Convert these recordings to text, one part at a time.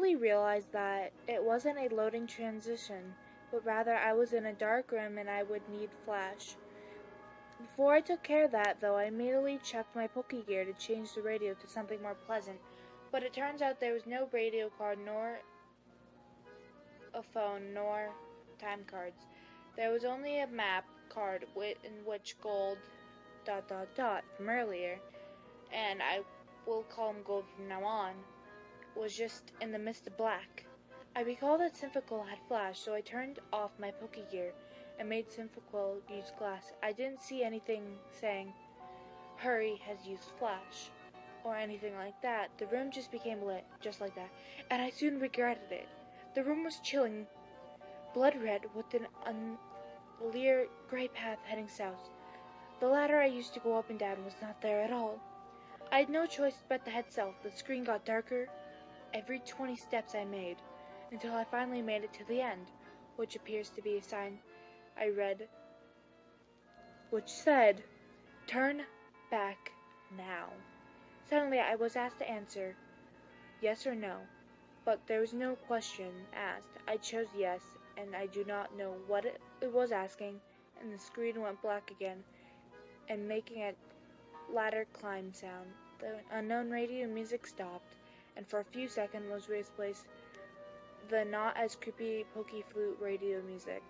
quickly realized that it wasn't a loading transition, but rather I was in a dark room and I would need flash. Before I took care of that, though, I immediately checked my Poké Gear to change the radio to something more pleasant, but it turns out there was no radio card, nor a phone, nor time cards. There was only a map card in which gold ... from earlier, and I will call him Gold from now on, was just in the midst of black. I recall that Symphical had flash, so I turned off my Poké Gear and made Symphical use glass. I didn't see anything saying, "Hurry has used flash," or anything like that. The room just became lit, just like that, and I soon regretted it. The room was chilling, blood red, with an unclear gray path heading south. The ladder I used to go up and down was not there at all. I had no choice but to head south. The screen got darker every 20 steps I made, until I finally made it to the end, which appears to be a sign I read, which said, "Turn back now." Suddenly I was asked to answer yes or no, but there was no question asked. I chose yes, and I do not know what it was asking, and the screen went black again, and making a ladder climb sound. The unknown radio music stopped, and for a few seconds was replaced the not as creepy Pokey Flute radio music.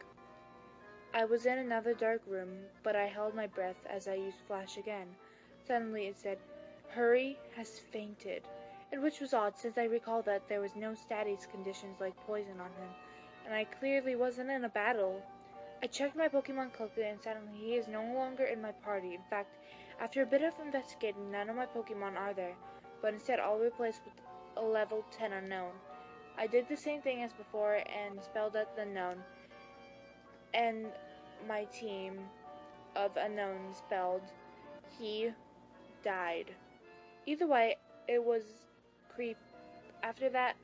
I was in another dark room, but I held my breath as I used flash again. Suddenly it said, "Hurry has fainted," and which was odd, since I recall that there was no status conditions like poison on him, and I clearly wasn't in a battle. I checked my Pokemon quickly, and suddenly he is no longer in my party. In fact, after a bit of investigating, none of my Pokemon are there, but instead all replaced with a level 10 unknown. I did the same thing as before and spelled out the unknown, and my team of unknowns spelled he died. Either way, it was after that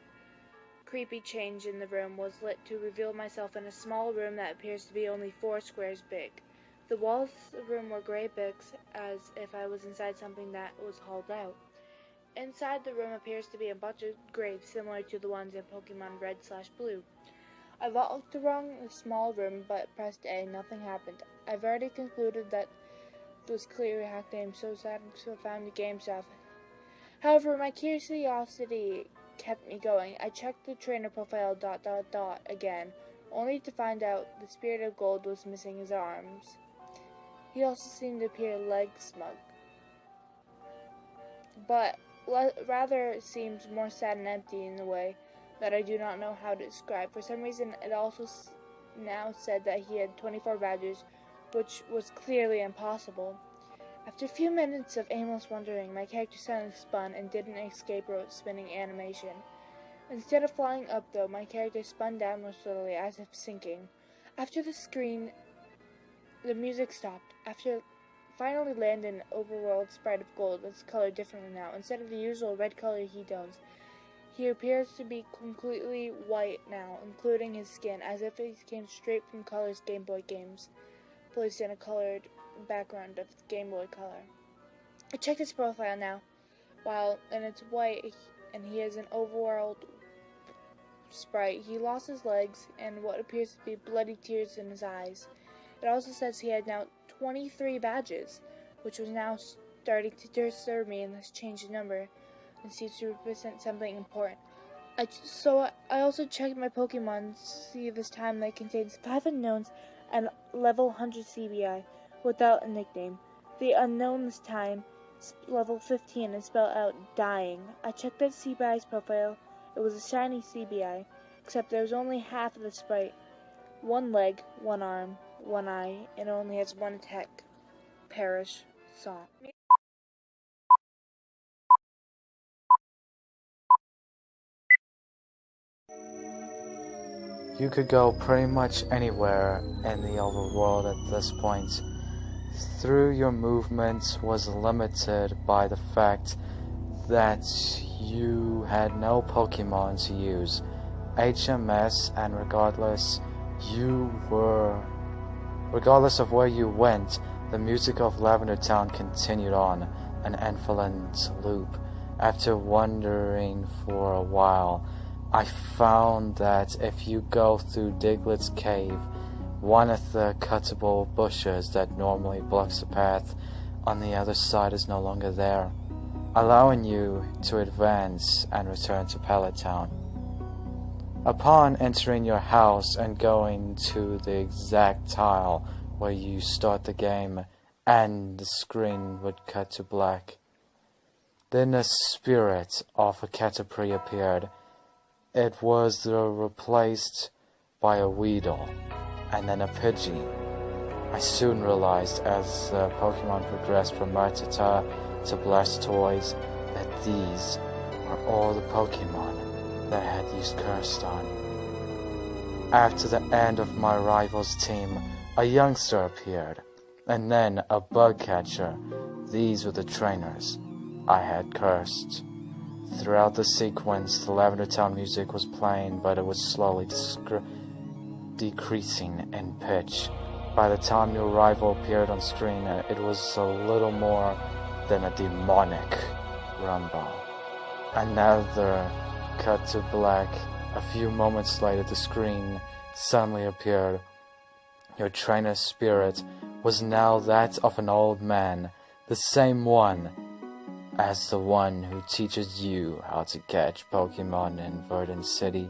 creepy change in the room was lit to reveal myself in a small room that appears to be only 4 squares big. The walls of the room were gray bricks, as if I was inside something that was hauled out. Inside the room appears to be a bunch of graves similar to the ones in Pokemon Red/Blue. I walked around the small room but pressed A, nothing happened. I've already concluded that it was clearly a hack game, so I found the game stuff. However, my curiosity kept me going. I checked the trainer profile ... again, only to find out the Spirit of Gold was missing his arms. He also seemed to appear leg smug, but rather seems more sad and empty in a way that I do not know how to describe. For some reason, it also now said that he had 24 badges, which was clearly impossible. After a few minutes of aimless wandering, my character suddenly spun and did an escape rope spinning animation. Instead of flying up, though, my character spun downward slowly, as if sinking. After the music stopped. After finally landed an overworld sprite of gold that's colored differently now. Instead of the usual red color he does, he appears to be completely white now, including his skin, as if he came straight from Color's Game Boy games, placed in a colored background of Game Boy Color. I checked his profile now, and it's white, and he is an overworld sprite. He lost his legs and what appears to be bloody tears in his eyes. It also says he had now 23 badges, which was now starting to disturb me, and this changed the number and seems to represent something important. So I also checked my Pokemon to see this time that contains 5 unknowns and level 100 CBI without a nickname. The unknown this time, level 15, and spelled out dying. I checked that CBI's profile. It was a shiny CBI, except there was only half of the sprite. 1 leg, 1 arm, 1 eye, and only has 1 attack. Perish song. You could go pretty much anywhere in the overworld at this point. Through your movements was limited by the fact that you had no Pokemon to use. HMS, and regardless of where you went, the music of Lavender Town continued on, an infinite loop. After wandering for a while, I found that if you go through Diglett's cave, one of the cuttable bushes that normally blocks the path on the other side is no longer there, allowing you to advance and return to Pallet Town. Upon entering your house and going to the exact tile where you start the game, and the screen would cut to black, then the spirit of a Caterpie appeared. It was replaced by a Weedle, and then a Pidgey. I soon realized as Pokemon progressed from Rattata to Blastoise that these were all the Pokemon that I had used Cursed on. After the end of my rival's team, a youngster appeared, and then a bug catcher. These were the trainers I had cursed. Throughout the sequence, the Lavender Town music was playing, but it was slowly decreasing in pitch. By the time your rival appeared on screen, it was a little more than a demonic rumble. Another cut to black. A few moments later, the screen suddenly appeared. Your trainer's spirit was now that of an old man, the same one as the one who teaches you how to catch Pokemon in Verdant City.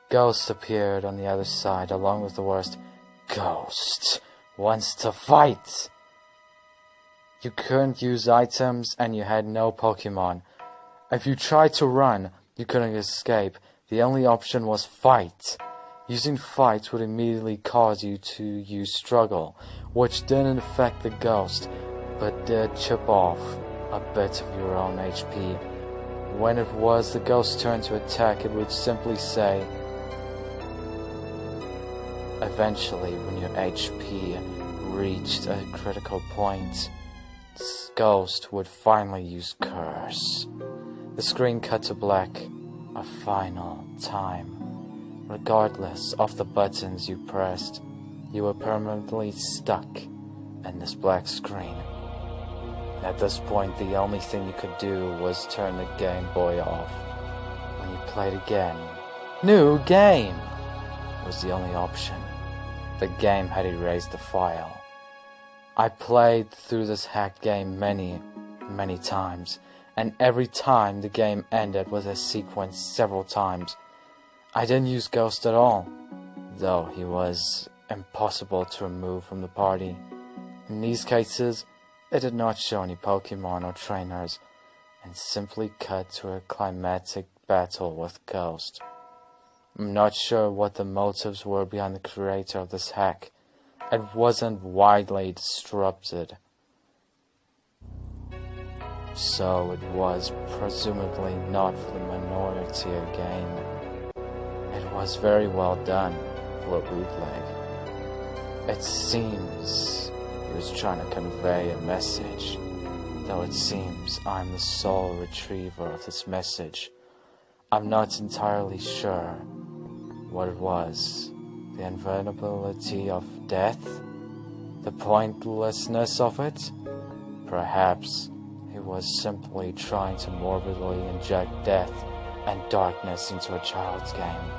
Ghost appeared on the other side, along with the worst, "Ghost wants to fight!" You couldn't use items, and you had no Pokemon. If you tried to run, you couldn't escape. The only option was fight. Using fight would immediately cause you to use struggle, which didn't affect the ghost, but did chip off a bit of your own HP. When it was the ghost's turn to attack, it would simply say, eventually, when your HP reached a critical point, this ghost would finally use Curse. The screen cut to black a final time. Regardless of the buttons you pressed, you were permanently stuck in this black screen. At this point, the only thing you could do was turn the Game Boy off. When you played again, new game was the only option. The game had erased the file. I played through this hacked game many times, and every time the game ended with a sequence several times. I didn't use Ghost at all, though he was impossible to remove from the party. In these cases, it did not show any Pokemon or trainers, and simply cut to a climactic battle with Ghost. I'm not sure what the motives were behind the creator of this hack. It wasn't widely distributed, so it was presumably not for the minority again. It was very well done for a bootleg. It seems he was trying to convey a message, though it seems I'm the sole retriever of this message. I'm not entirely sure what it was. The inevitability of death? The pointlessness of it? Perhaps he was simply trying to morbidly inject death and darkness into a child's game.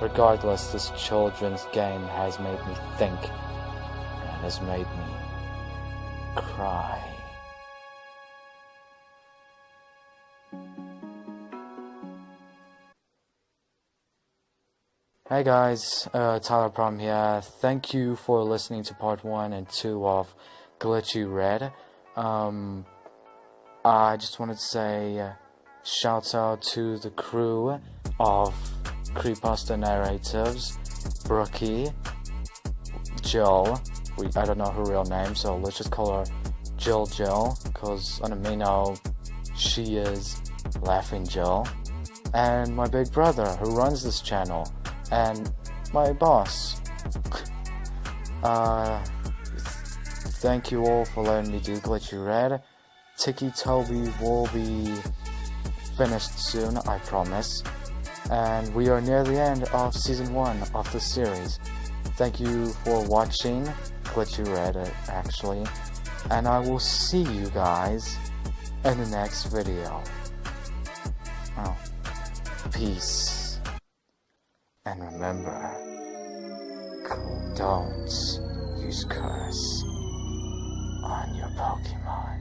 Regardless, this children's game has made me think, and has made me cry. Hey guys, Tyler Prom here. Thank you for listening to part 1 and 2 of Glitchy Red. I just wanted to say shout out to the crew of Creepypasta Narratives, Brooky, Jill. I don't know her real name, so let's just call her Jill, because on Amino she is Laughing Jill, and my big brother who runs this channel, and my boss. Thank you all for letting me do Glitchy Red. Tiki Toby will be finished soon, I promise. And we are near the end of season 1 of the series. Thank you for watching Glitchy Red, actually. And I will see you guys in the next video. Peace. And remember, don't use curse on your Pokemon.